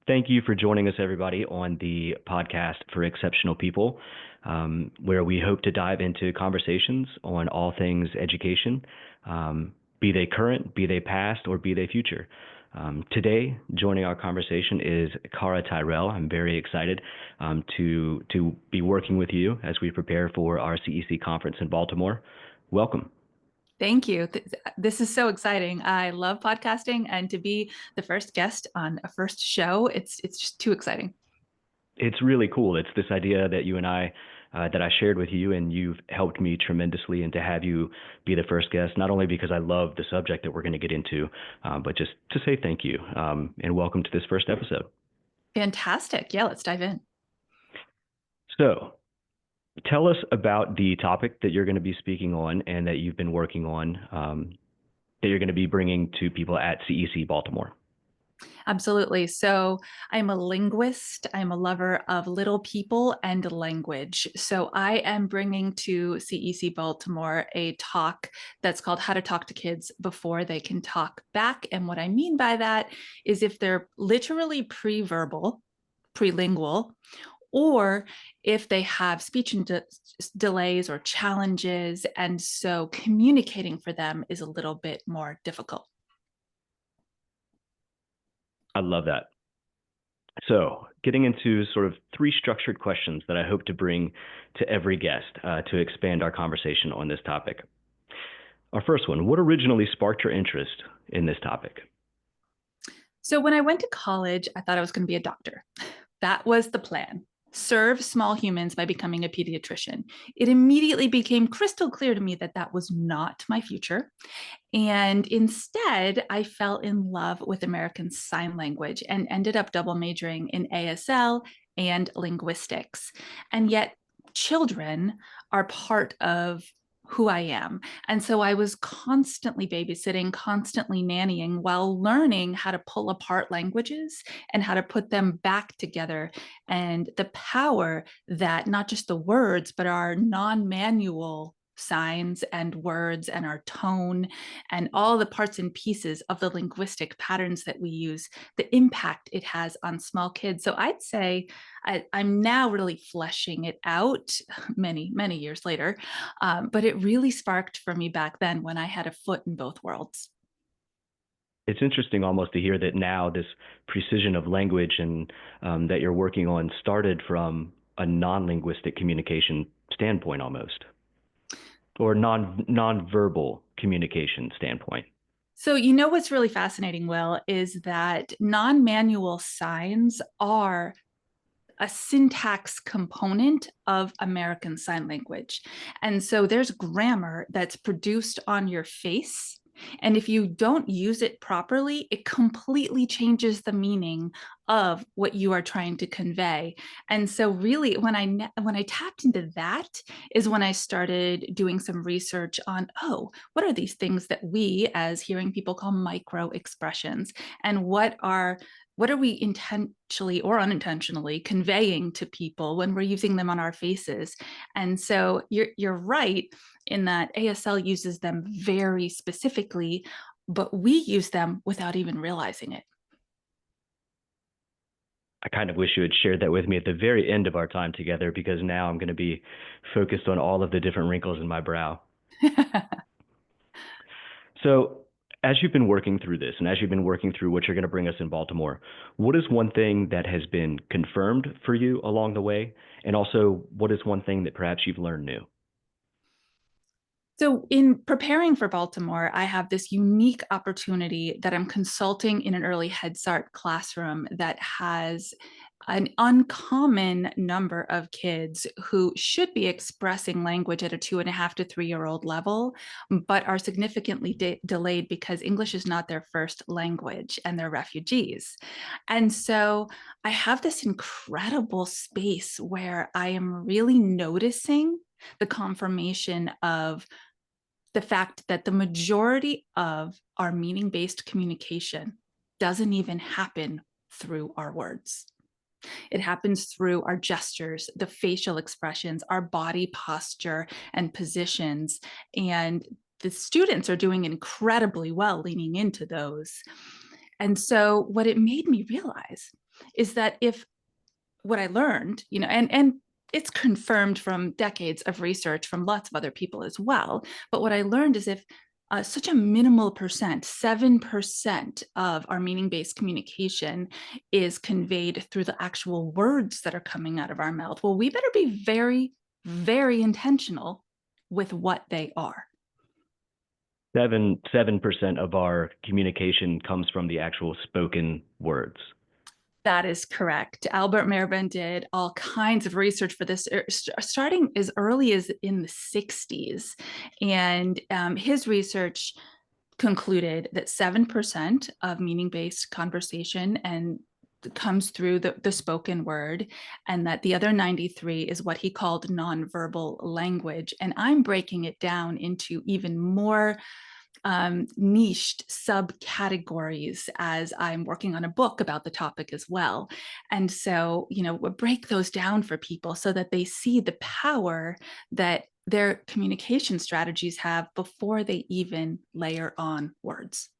Thank you for joining us, everybody, on the podcast for exceptional people, where we hope to dive into conversations on all things education, be they current, be they past, or be they future. Today, joining our conversation is Cara Tyyrell. I'm very excited to be working with you as we prepare for our CEC conference in Baltimore. Welcome. Thank you. This is so exciting. I love podcasting, and to be the first guest on a first show, it's just too exciting. It's really cool. It's this idea that you and I, that I shared with you, and you've helped me tremendously. And to have you be the first guest, not only because I love the subject that we're going to get into, but just to say thank you and welcome to this first episode. Fantastic. Yeah, let's dive in. So, tell us about the topic that you're going to be speaking on and that you've been working on, that you're going to be bringing to people at CEC Baltimore. Absolutely. So I'm a linguist. I'm a lover of little people and language. So I am bringing to CEC Baltimore a talk that's called How to Talk to Kids Before They Can Talk Back. And what I mean by that is if they're literally pre-verbal, prelingual, or if they have speech delays or challenges. And so communicating for them is a little bit more difficult. I love that. So, getting into sort of three structured questions that I hope to bring to every guest to expand our conversation on this topic. Our first one: what originally sparked your interest in this topic? So when I went to college, I thought I was going to be a doctor. That was the plan. Serve small humans by becoming a pediatrician. It immediately became crystal clear to me that that was not my future. And instead, I fell in love with American Sign Language and ended up double majoring in ASL and linguistics. And yet, children are part of who I am. And so I was constantly babysitting, constantly nannying while learning how to pull apart languages and how to put them back together. And the power that not just the words, but our non manual signs and words and our tone and all the parts and pieces of the linguistic patterns that we use, the impact it has on small kids. So I'd say I'm now really fleshing it out many, many years later. But it really sparked for me back then when I had a foot in both worlds. It's interesting almost to hear that now this precision of language and that you're working on started from a non-linguistic communication standpoint almost, or non-verbal communication standpoint. So, you know what's really fascinating, Will, is that non manual signs are a syntax component of American Sign Language. And so there's grammar that's produced on your face. And if you don't use it properly, it completely changes the meaning of what you are trying to convey. And so really when I tapped into that is when I started doing some research on, oh, what are these things that we as hearing people call micro expressions, and what are we intentionally or unintentionally conveying to people when we're using them on our faces? And so you're right in that ASL uses them very specifically, but we use them without even realizing it. I kind of wish you had shared that with me at the very end of our time together, because now I'm going to be focused on all of the different wrinkles in my brow. So, as you've been working through this and as you've been working through what you're going to bring us in Baltimore, what is one thing that has been confirmed for you along the way? And also, what is one thing that perhaps you've learned new? So, in preparing for Baltimore, I have this unique opportunity that I'm consulting in an early Head Start classroom that has an uncommon number of kids who should be expressing language at a 2.5 to 3-year-old level, but are significantly delayed because English is not their first language and they're refugees. And so I have this incredible space where I am really noticing the confirmation of the fact that the majority of our meaning-based communication doesn't even happen through our words. It happens through our gestures, the facial expressions, our body posture and positions. And the students are doing incredibly well leaning into those. And so what it made me realize is that if what I learned, and it's confirmed from decades of research from lots of other people as well. But what I learned is if such a minimal percent, 7% of our meaning based communication is conveyed through the actual words that are coming out of our mouth, well, we better be very, very intentional with what they are. 7% of our communication comes from the actual spoken words. That is correct. Albert Merben did all kinds of research for this, starting as early as in the 60s. And his research concluded that 7% of meaning-based conversation and comes through the spoken word, and that the other 93 is what he called nonverbal language. And I'm breaking it down into even more niched subcategories as I'm working on a book about the topic as well. And so, we'll break those down for people so that they see the power that their communication strategies have before they even layer on words.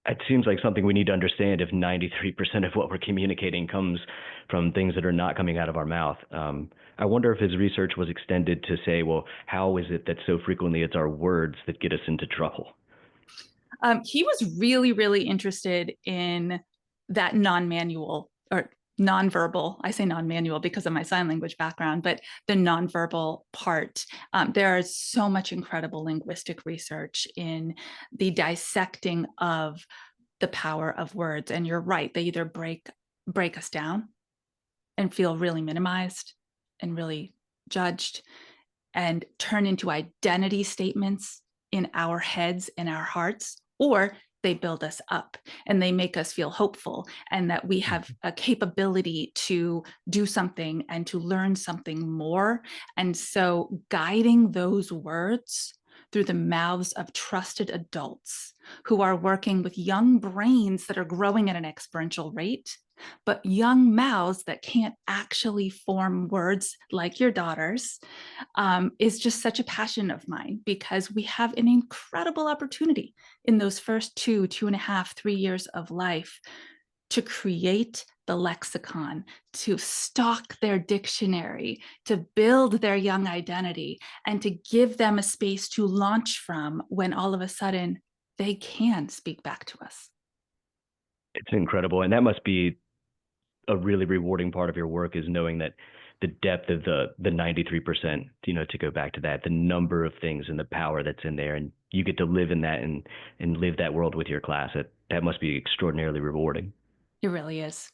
It seems like something we need to understand if 93% of what we're communicating comes from things that are not coming out of our mouth. I wonder if his research was extended to say, well, how is it that so frequently it's our words that get us into trouble? He was really, really interested in that non-manual or nonverbal. I say non-manual because of my sign language background, but the nonverbal part. There is so much incredible linguistic research in the dissecting of the power of words. And you're right, they either break us down and feel really minimized and really judged and turn into identity statements in our heads and our hearts, or they build us up and they make us feel hopeful and that we have a capability to do something and to learn something more. And so guiding those words through the mouths of trusted adults who are working with young brains that are growing at an exponential rate, but young mouths that can't actually form words like your daughter's, is just such a passion of mine, because we have an incredible opportunity in those first 2.5, 3 years of life to create the lexicon, to stock their dictionary, to build their young identity, and to give them a space to launch from when all of a sudden they can speak back to us. It's incredible. And that must be a really rewarding part of your work, is knowing that the depth of the 93%, to go back to that, the number of things and the power that's in there, and you get to live in that and live that world with your class. That must be extraordinarily rewarding. It really is.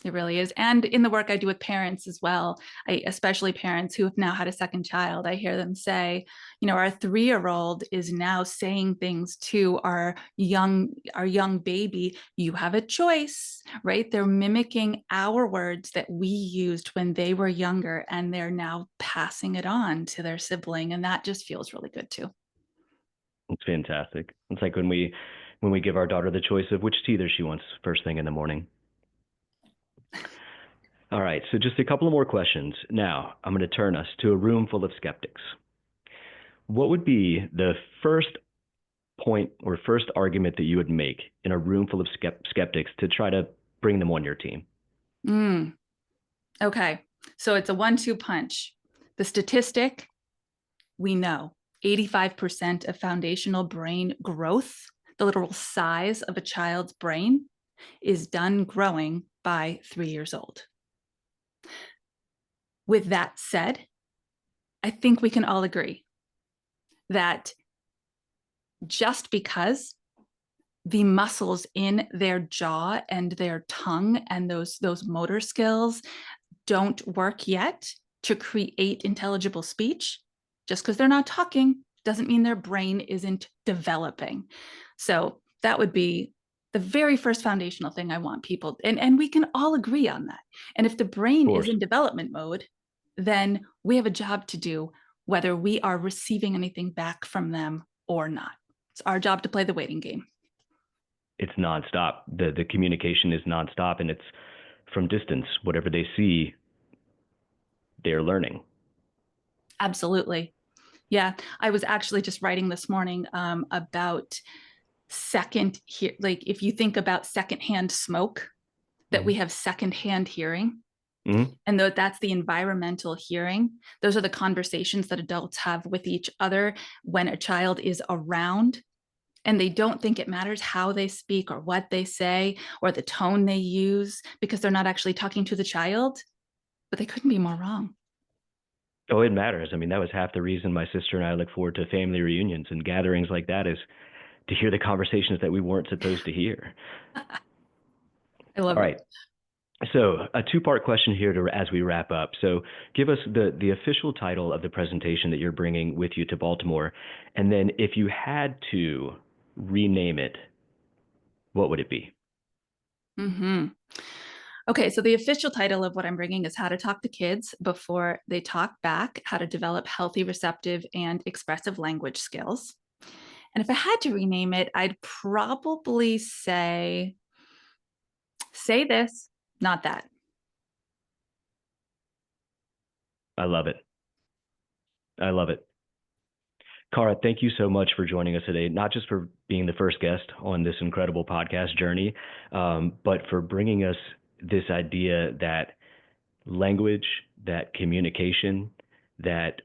It really is. And in the work I do with parents as well, especially parents who have now had a second child, I hear them say, our 3-year-old is now saying things to our young baby. You have a choice, right? They're mimicking our words that we used when they were younger, and they're now passing it on to their sibling. And that just feels really good too. It's fantastic. It's like when we give our daughter the choice of which teether she wants first thing in the morning. All right, so just a couple of more questions. Now, I'm going to turn us to a room full of skeptics. What would be the first point or first argument that you would make in a room full of skeptics to try to bring them on your team? Okay, so it's a 1-2 punch. The statistic, we know 85% of foundational brain growth, the literal size of a child's brain, is done growing by 3 years old. With that said, I think we can all agree that just because the muscles in their jaw and their tongue and those motor skills don't work yet to create intelligible speech, just because they're not talking doesn't mean their brain isn't developing. So that would be the very first foundational thing I want people, and we can all agree on that. And if the brain is in development mode, then we have a job to do, whether we are receiving anything back from them or not. It's our job to play the waiting game. It's nonstop. The communication is nonstop, and it's from distance. Whatever they see, they're learning. Absolutely. Yeah. I was actually just writing this morning about like if you think about secondhand smoke, that we have secondhand hearing, Mm-hmm. and though that's the environmental hearing. Those are the conversations that adults have with each other when a child is around, and they don't think it matters how they speak or what they say or the tone they use because they're not actually talking to the child. But they couldn't be more wrong. Oh, it matters. I mean, that was half the reason my sister and I look forward to family reunions and gatherings like that, is to hear the conversations that we weren't supposed to hear. I All love it. right. So, a two-part question here as we wrap up. So, give us the official title of the presentation that you're bringing with you to Baltimore, and then if you had to rename it, what would it be? Mm-hmm. Okay, so the official title of what I'm bringing is How to Talk to Kids Before They Talk Back, How to Develop Healthy, Receptive, and Expressive Language Skills. And if I had to rename it, I'd probably say this, not that. I love it. I love it. Cara, thank you so much for joining us today, not just for being the first guest on this incredible podcast journey, but for bringing us this idea that language, that communication, that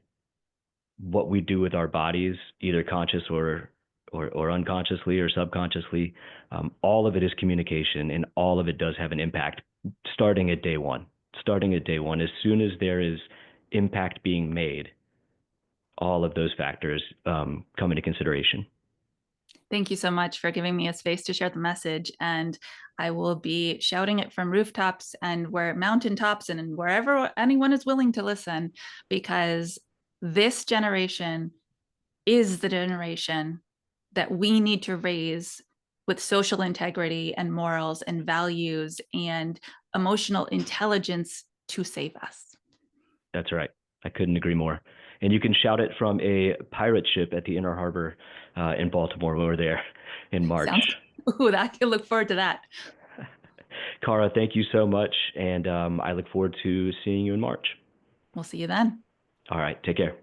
what we do with our bodies, either conscious or unconsciously or subconsciously, all of it is communication, and all of it does have an impact. Starting at day one, as soon as there is impact being made, all of those factors come into consideration. Thank you so much for giving me a space to share the message. And I will be shouting it from rooftops and where mountaintops and wherever anyone is willing to listen, because this generation is the generation that we need to raise with social integrity and morals and values and emotional intelligence to save us. That's right. I couldn't agree more. And you can shout it from a pirate ship at the Inner Harbor in Baltimore when we're there in March. Sounds, ooh, I can look forward to that. Cara, thank you so much. And I look forward to seeing you in March. We'll see you then. All right. Take care.